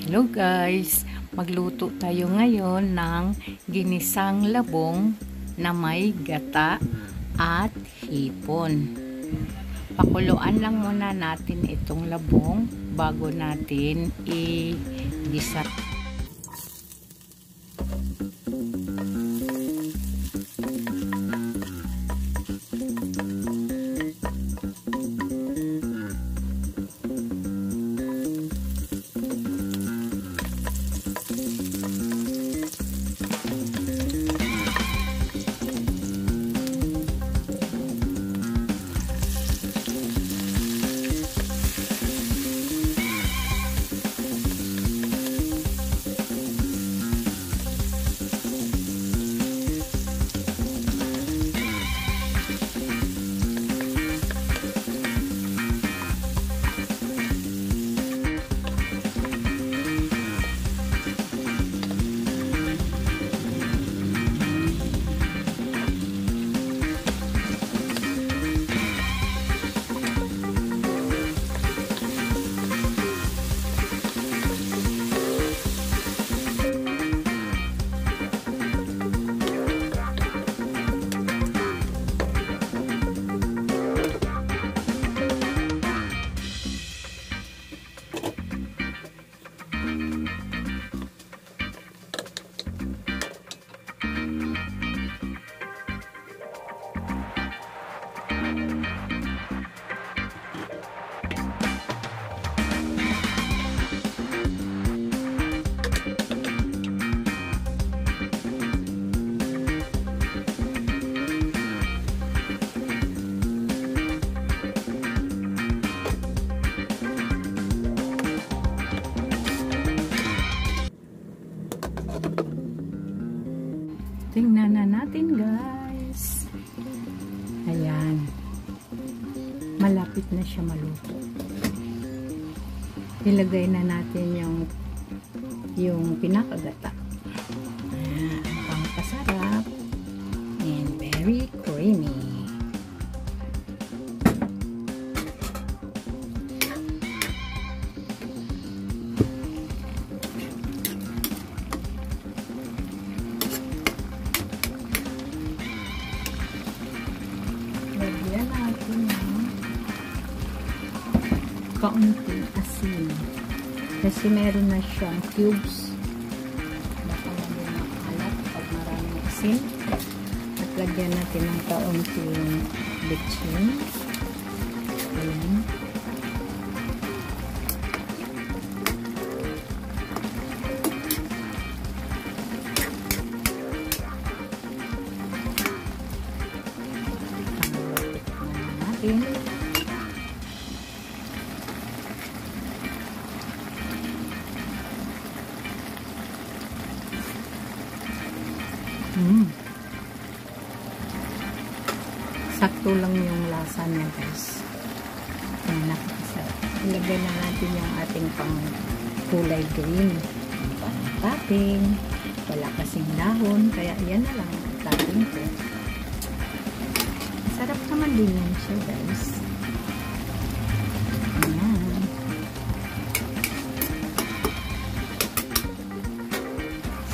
Hello guys, magluto tayo ngayon ng ginisang labong na may gata at hipon. Pakuluan lang muna natin itong labong bago natin i-gisa. Tingnan na natin guys. Ayan. Malapit na siya maluto. Ilagay na natin yung pinakagata. Ayan. Pangkasarap. And very creamy. Lagyan natin ng kaunting asin. Kasi meron na siyang cubes. Baka naman makalat pag maraming asin. At lagyan natin ng kaunting bitchin. Ayan. Sakto lang yung lasa niya guys. Napakasarap. Ilagay na natin yung ating pang kulay green. Pang topping. Wala kasing dahon. Kaya yan na lang ang topping ko. Sarap naman din yan siya guys. Ayan.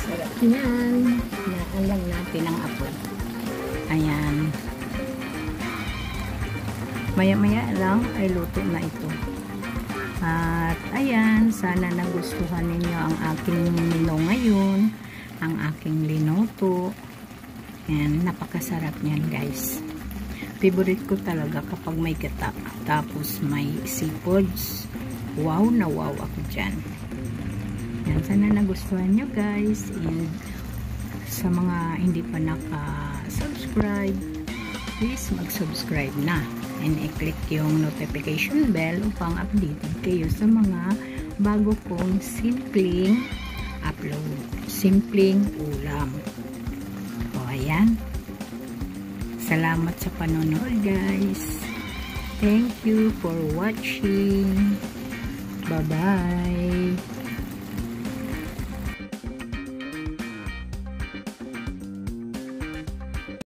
Sarap yan. Naalang natin ang apoy. Ayan. Maya-maya lang ay luto na ito. At ayan, sana nagustuhan ninyo ang aking menu ngayon. Ang aking linoto. Ayan, napakasarap niyan guys. Favorite ko talaga kapag may gata. Tapos may seafoods. Wow na wow ako dyan. Yan, sana nagustuhan nyo guys. And sa mga hindi pa naka-subscribe, please mag-subscribe na. And i-click yung notification bell upang updated kayo sa mga bago kong simpleng upload. Simpleng ulam. O ayan. Salamat sa panonood guys. Thank you for watching. Bye-bye.